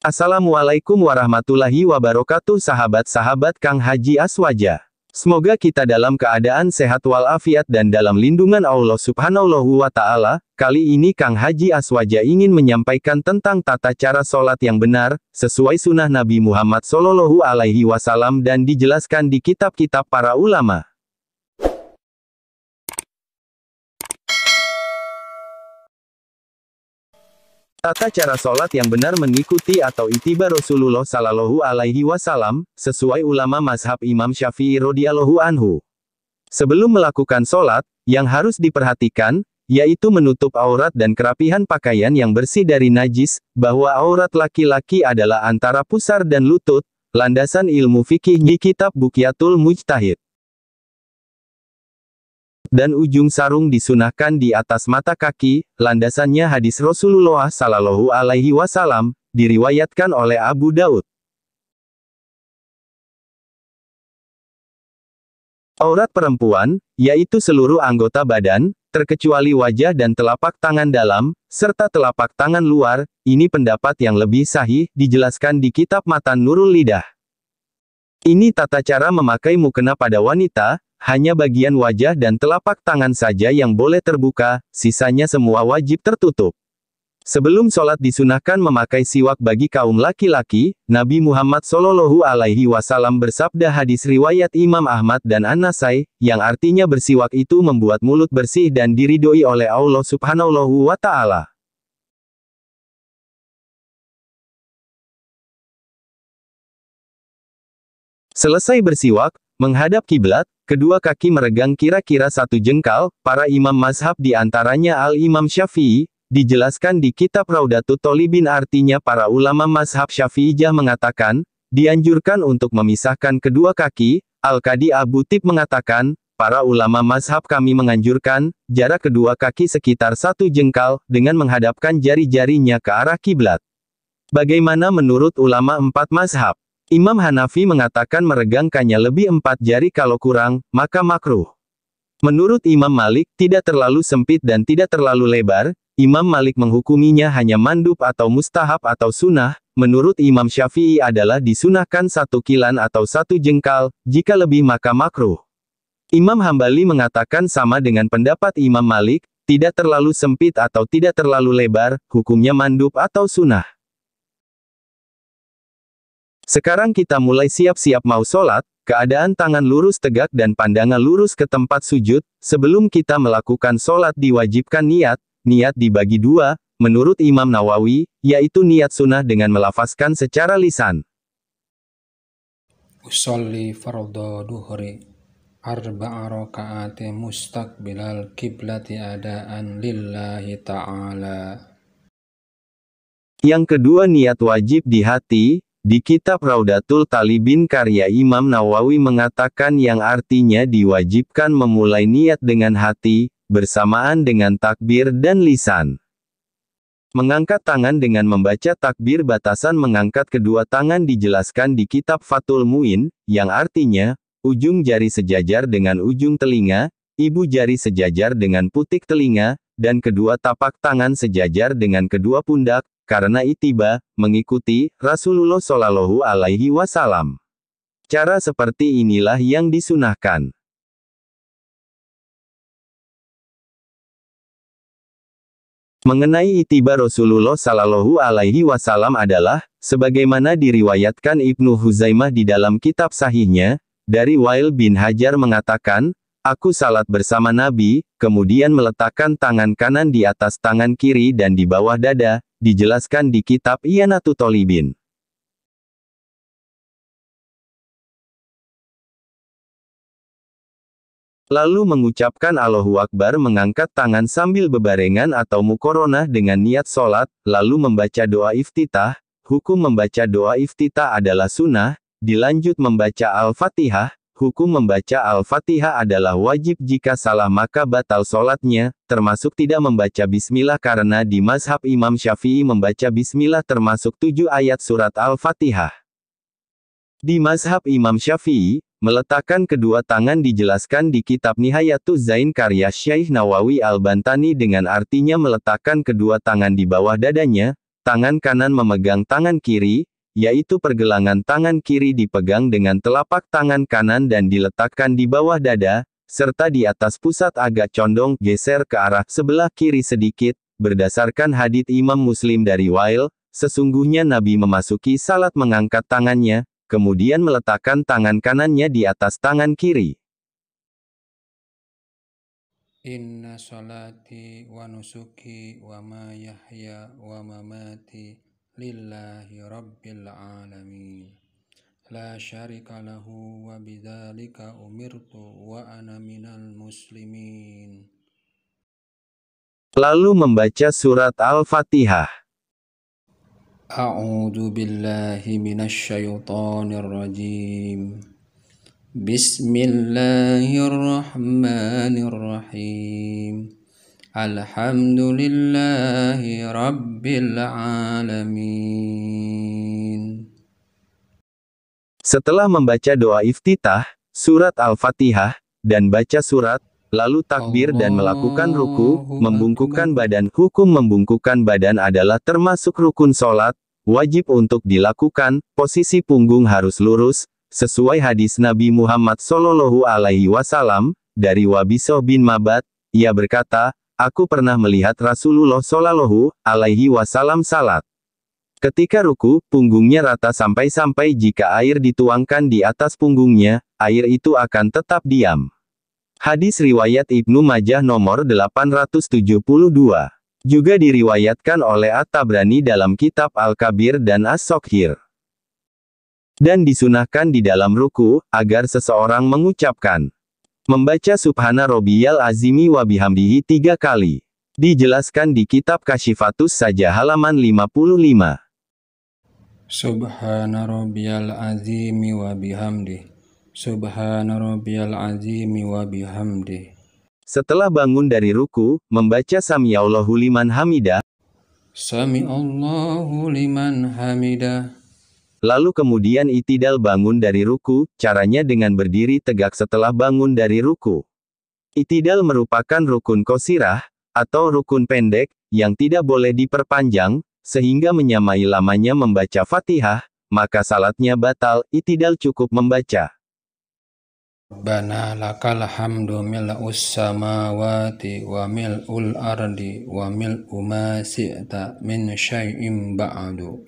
Assalamualaikum warahmatullahi wabarakatuh sahabat-sahabat Kang Haji Aswaja. Semoga kita dalam keadaan sehat walafiat dan dalam lindungan Allah Subhanahu wa Ta'ala. Kali ini Kang Haji Aswaja ingin menyampaikan tentang tata cara sholat yang benar, sesuai sunnah Nabi Muhammad SAW dan dijelaskan di kitab-kitab para ulama. Tata cara sholat yang benar mengikuti atau itiba Rasulullah Sallallahu Alaihi Wasallam, sesuai ulama mazhab Imam Syafi'i radhiyallahu anhu. Sebelum melakukan sholat, yang harus diperhatikan, yaitu menutup aurat dan kerapihan pakaian yang bersih dari najis, bahwa aurat laki-laki adalah antara pusar dan lutut, landasan ilmu fikih di kitab Buqyatul Mujtahid. Dan ujung sarung disunahkan di atas mata kaki, landasannya hadis Rasulullah Sallallahu Alaihi Wasallam, diriwayatkan oleh Abu Daud. Aurat perempuan, yaitu seluruh anggota badan, terkecuali wajah dan telapak tangan dalam, serta telapak tangan luar, ini pendapat yang lebih sahih, dijelaskan di kitab Matan Nurul Lidah. Ini tata cara memakai mukena pada wanita, hanya bagian wajah dan telapak tangan saja yang boleh terbuka, sisanya semua wajib tertutup. Sebelum sholat disunahkan memakai siwak bagi kaum laki-laki, Nabi Muhammad Shallallahu Alaihi Wasallam bersabda hadis riwayat Imam Ahmad dan An-Nasai, yang artinya bersiwak itu membuat mulut bersih dan diridhoi oleh Allah Subhanahu wa Ta'ala. Selesai bersiwak, menghadap kiblat, kedua kaki meregang kira-kira 1 jengkal, para imam mazhab di antaranya Al-Imam Syafi'i, dijelaskan di kitab Raudatut Thalibin artinya para ulama mazhab Syafi'iyah mengatakan, dianjurkan untuk memisahkan kedua kaki. Al-Qadi Abu Tib mengatakan, para ulama mazhab kami menganjurkan, jarak kedua kaki sekitar 1 jengkal, dengan menghadapkan jari-jarinya ke arah kiblat. Bagaimana menurut ulama 4 mazhab? Imam Hanafi mengatakan meregangkannya lebih 4 jari kalau kurang, maka makruh. Menurut Imam Malik, tidak terlalu sempit dan tidak terlalu lebar. Imam Malik menghukuminya hanya mandub atau mustahab atau sunnah. Menurut Imam Syafi'i adalah disunahkan 1 kilan atau 1 jengkal, jika lebih maka makruh. Imam Hambali mengatakan sama dengan pendapat Imam Malik, tidak terlalu sempit atau tidak terlalu lebar, hukumnya mandub atau sunnah. Sekarang kita mulai siap-siap mau sholat, keadaan tangan lurus tegak dan pandangan lurus ke tempat sujud. Sebelum kita melakukan sholat diwajibkan niat dibagi 2, menurut Imam Nawawi, yaitu niat sunnah dengan melafazkan secara lisan. Usolli fardhu duhri, arba'a raka'ati mustaqbilal kiblati adaan lillahi ta'ala. Yang kedua niat wajib di hati. Di kitab Raudatul Thalibin karya Imam Nawawi mengatakan yang artinya diwajibkan memulai niat dengan hati, bersamaan dengan takbir dan lisan. Mengangkat tangan dengan membaca takbir batasan mengangkat kedua tangan dijelaskan di kitab Fathul Mu'in, yang artinya, ujung jari sejajar dengan ujung telinga, ibu jari sejajar dengan putik telinga, dan kedua tapak tangan sejajar dengan kedua pundak, karena itiba, mengikuti, Rasulullah Shallallahu Alaihi Wasallam. Cara seperti inilah yang disunahkan. Mengenai itiba Rasulullah Shallallahu Alaihi Wasallam adalah, sebagaimana diriwayatkan Ibnu Huzaimah di dalam kitab sahihnya, dari Wail bin Hajar mengatakan, aku salat bersama Nabi, kemudian meletakkan tangan kanan di atas tangan kiri dan di bawah dada, dijelaskan di kitab I'anatut Thalibin. Lalu mengucapkan Allahu Akbar mengangkat tangan sambil bebarengan atau muqaronah dengan niat sholat, lalu membaca doa iftitah. Hukum membaca doa iftitah adalah sunnah, dilanjut membaca Al-Fatihah. Hukum membaca Al-Fatihah adalah wajib jika salah maka batal sholatnya, termasuk tidak membaca Bismillah karena di mazhab Imam Syafi'i membaca Bismillah termasuk 7 ayat surat Al-Fatihah. Di mazhab Imam Syafi'i, meletakkan kedua tangan dijelaskan di kitab Nihayatuz Zain karya Syekh Nawawi Al-Bantani dengan artinya meletakkan kedua tangan di bawah dadanya, tangan kanan memegang tangan kiri, yaitu pergelangan tangan kiri dipegang dengan telapak tangan kanan dan diletakkan di bawah dada, serta di atas pusat agak condong, geser ke arah sebelah kiri sedikit, berdasarkan hadits Imam Muslim dari Wail, sesungguhnya Nabi memasuki salat mengangkat tangannya, kemudian meletakkan tangan kanannya di atas tangan kiri. Inna salati wa nusuki wa ma yahya wa mamati lillahi rabbil alamin. La syarika lahu wa bidzalika umirtu wa ana minal muslimin. Lalu membaca surat Al-Fatihah. A'udzu billahi minasy syaithanir rajim. Bismillahirrahmanirrahim. Alhamdulillahi rabbil alamin. Setelah membaca doa iftitah, surat Al-Fatihah, dan baca surat, lalu takbir dan melakukan ruku, membungkukkan badan. Hukum membungkukkan badan adalah termasuk rukun sholat, wajib untuk dilakukan, posisi punggung harus lurus, sesuai hadis Nabi Muhammad Shallallahu Alaihi Wasallam, dari Wabisoh bin Mabat, ia berkata, aku pernah melihat Rasulullah Shallallahu Alaihi Wasallam salat. Ketika ruku, punggungnya rata sampai jika air dituangkan di atas punggungnya, air itu akan tetap diam. Hadis riwayat Ibnu Majah nomor 872. Juga diriwayatkan oleh At-Tabrani dalam kitab Al-Kabir dan As-Soghir. Dan disunahkan di dalam ruku, agar seseorang mengucapkan, membaca Subhana Rabbiyal Azimi wa bihamdihi 3 kali. Dijelaskan di kitab Kasyifatus Saja halaman 55. Subhana rabbiyal azimi wa bihamdi. Subhana rabbiyal azimi wa bihamdi. Setelah bangun dari ruku, membaca Samiallahu liman hamidah. Sami'allahu liman hamidah. Lalu kemudian itidal bangun dari ruku, caranya dengan berdiri tegak setelah bangun dari ruku. Itidal merupakan rukun qasirah, atau rukun pendek, yang tidak boleh diperpanjang, sehingga menyamai lamanya membaca Fatihah, maka salatnya batal. Itidal cukup membaca Rabbana lakal hamdu mil'us samawati wa mil'ul ardi wa mil'u ma syi'ta min syai'im ba'du.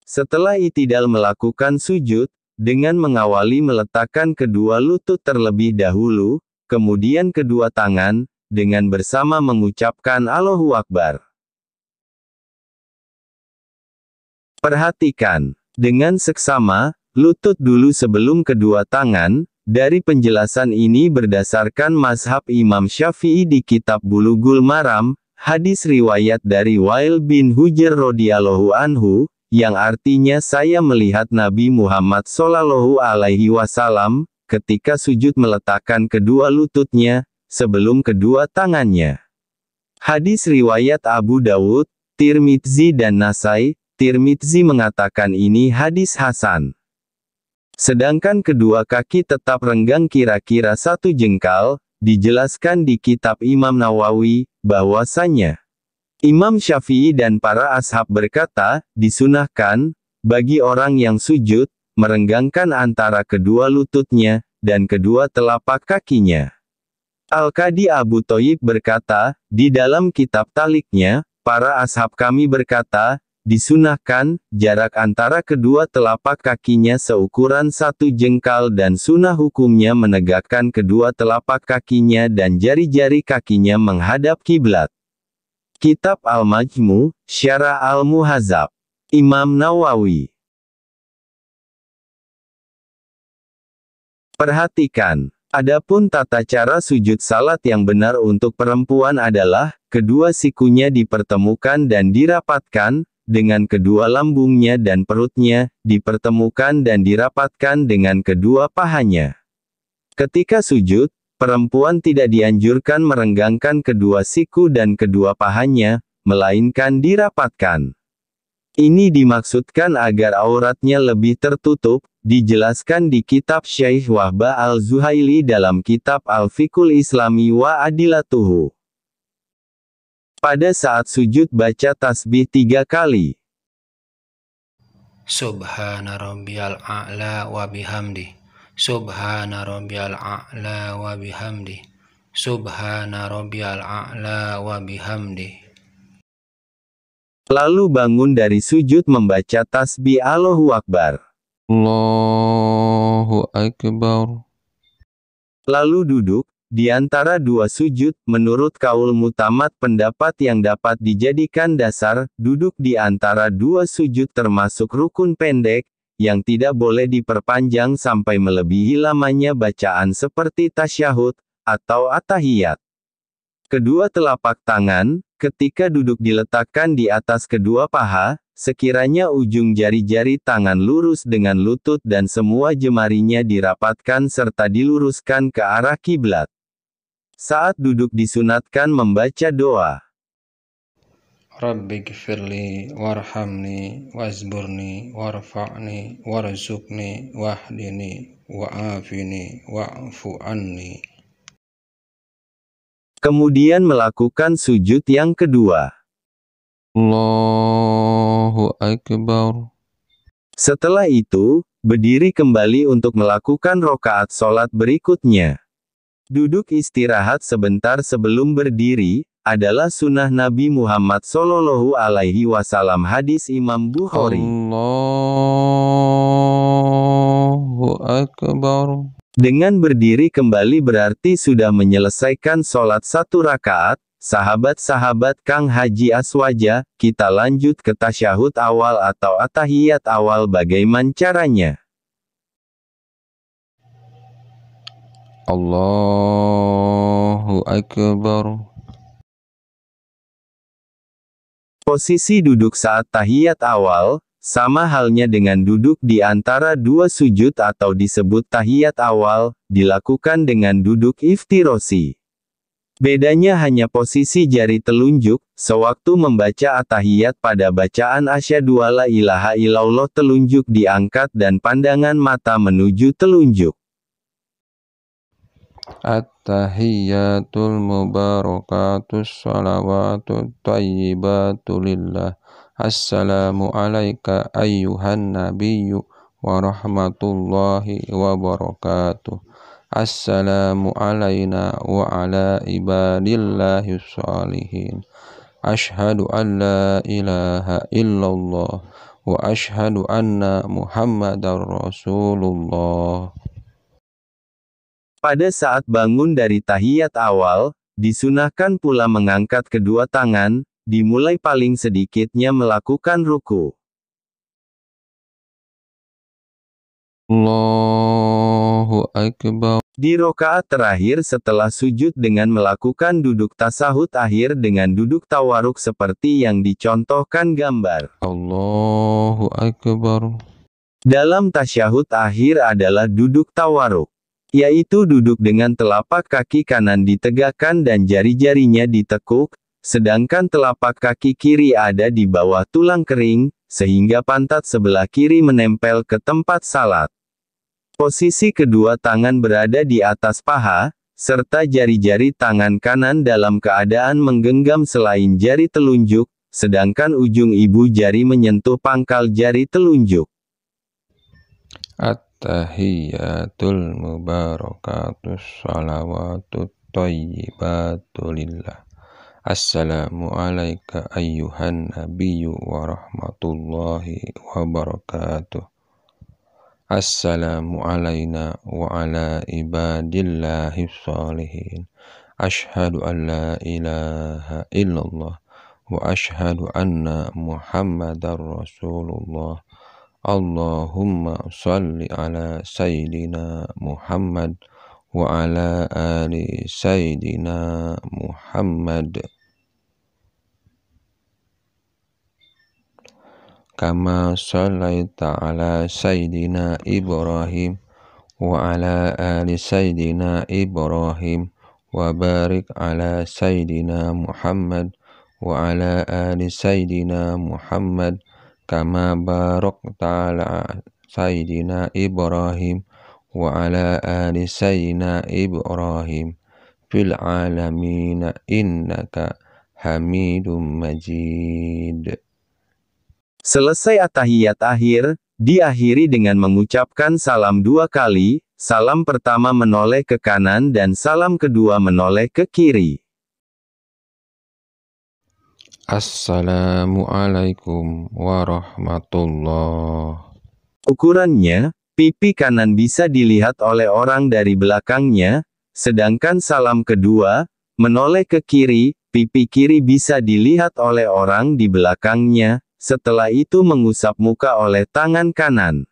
Setelah itidal melakukan sujud, dengan mengawali meletakkan kedua lutut terlebih dahulu, kemudian kedua tangan, dengan bersama mengucapkan Allahu Akbar. Perhatikan, dengan seksama, lutut dulu sebelum kedua tangan. Dari penjelasan ini berdasarkan mazhab Imam Syafi'i di kitab Bulughul Maram, hadis riwayat dari Wail bin Hujr radhiyallahu anhu, yang artinya saya melihat Nabi Muhammad Shallallahu Alaihi Wasallam, ketika sujud meletakkan kedua lututnya, sebelum kedua tangannya. Hadis riwayat Abu Dawud, Tirmidzi dan Nasai. Tirmidzi mengatakan ini hadis hasan. Sedangkan kedua kaki tetap renggang kira-kira 1 jengkal, dijelaskan di kitab Imam Nawawi, bahwasanya Imam Syafi'i dan para ashab berkata, disunahkan, bagi orang yang sujud, merenggangkan antara kedua lututnya, dan kedua telapak kakinya. Al-Qadi Abu Thayyib berkata, di dalam kitab taliknya, para ashab kami berkata, disunahkan, jarak antara kedua telapak kakinya seukuran 1 jengkal dan sunnah hukumnya menegakkan kedua telapak kakinya dan jari-jari kakinya menghadap kiblat. Kitab Al-Majmu', Syarah Al-Muhadzab. Imam Nawawi. Perhatikan, adapun tata cara sujud salat yang benar untuk perempuan adalah, kedua sikunya dipertemukan dan dirapatkan, dengan kedua lambungnya dan perutnya, dipertemukan dan dirapatkan dengan kedua pahanya. Ketika sujud, perempuan tidak dianjurkan merenggangkan kedua siku dan kedua pahanya, melainkan dirapatkan. Ini dimaksudkan agar auratnya lebih tertutup, dijelaskan di kitab Syekh Wahbah Al-Zuhaili dalam kitab Al-Fiqhul Islami wa Adilatuhu. Pada saat sujud baca tasbih 3 kali. Subhana rabbiyal a'la wa bihamdi. Subhana rabbiyal a'la wa bihamdi. Subhana rabbiyal a'la wa bihamdi. Lalu bangun dari sujud membaca tasbih Allahu Akbar. Allahu Akbar. Lalu duduk, di antara dua sujud, menurut kaul mutamat pendapat yang dapat dijadikan dasar, duduk di antara dua sujud termasuk rukun pendek, yang tidak boleh diperpanjang sampai melebihi lamanya bacaan seperti tasyahud, atau at-tahiyat. Kedua telapak tangan, ketika duduk diletakkan di atas kedua paha, sekiranya ujung jari-jari tangan lurus dengan lutut dan semua jemarinya dirapatkan serta diluruskan ke arah kiblat. Saat duduk disunatkan membaca doa. Rabbighfirli warhamni wazburni warfa'ni warzuqni wahdini wa'afini wa'fu anni. Kemudian melakukan sujud yang kedua. Allahu Akbar. Setelah itu, berdiri kembali untuk melakukan rokaat sholat berikutnya. Duduk istirahat sebentar sebelum berdiri, adalah sunnah Nabi Muhammad Sallallahu Alaihi Wasallam. Hadis Imam Bukhari. Allahu Akbar. Dengan berdiri kembali berarti sudah menyelesaikan sholat 1 rakaat. Sahabat-sahabat Kang Haji Aswaja, kita lanjut ke tasyahud awal atau at-tahiyat awal. Bagaimana caranya? Allahu Akbar. Posisi duduk saat tahiyat awal, sama halnya dengan duduk di antara dua sujud atau disebut tahiyat awal, dilakukan dengan duduk iftirosi. Bedanya hanya posisi jari telunjuk, sewaktu membaca at-tahiyat pada bacaan asyhadu alla ilaha illallah telunjuk diangkat dan pandangan mata menuju telunjuk. At-tahiyyatul mubarakatus salawatut thayyibatu lillah. Assalamu alayka ayyuhan nabiyyu wa rahmatullahi wa barakatuh. Assalamu alayna wa ala ibadillahi shalihin. Ashhadu an la ilaha illallah wa ashhadu anna Muhammadar Rasulullah. Pada saat bangun dari tahiyat awal, disunahkan pula mengangkat kedua tangan, dimulai paling sedikitnya melakukan ruku. Allahu Akbar. Di rokaat terakhir setelah sujud dengan melakukan duduk tasahud akhir dengan duduk tawaruk seperti yang dicontohkan gambar. Allahu Akbar. Dalam tasyahud akhir adalah duduk tawaruk, yaitu duduk dengan telapak kaki kanan ditegakkan dan jari-jarinya ditekuk, sedangkan telapak kaki kiri ada di bawah tulang kering, sehingga pantat sebelah kiri menempel ke tempat salat. Posisi kedua tangan berada di atas paha, serta jari-jari tangan kanan dalam keadaan menggenggam selain jari telunjuk, sedangkan ujung ibu jari menyentuh pangkal jari telunjuk. At-tahiyyatul mubarakatus salawatut thayyibatu lillah. Assalamu alayka ayyuhan nabiyyu wa rahmatullahi wa barakatuh. Assalamu alayna wa ala ibadillahi shalihin. Ashhadu an la ilaha illallah wa ashhadu anna Muhammadar Rasulullah. Allahumma salli ala Sayyidina Muhammad wa ala ali Sayyidina Muhammad kama sallaita ala Sayyidina Ibrahim wa ala ali Sayyidina Ibrahim wa barik ala Sayyidina Muhammad wa ala ali Sayyidina Muhammad kama barakta ala Sayyidina Ibrahim wa ala ali Sayyidina Ibrahim fil alamin innaka Hamidum Majid. Selesai at-tahiyat akhir, diakhiri dengan mengucapkan salam 2 kali, salam pertama menoleh ke kanan dan salam kedua menoleh ke kiri. Assalamualaikum warahmatullah. Ukurannya, pipi kanan bisa dilihat oleh orang dari belakangnya, sedangkan salam kedua, menoleh ke kiri, pipi kiri bisa dilihat oleh orang di belakangnya, setelah itu mengusap muka oleh tangan kanan.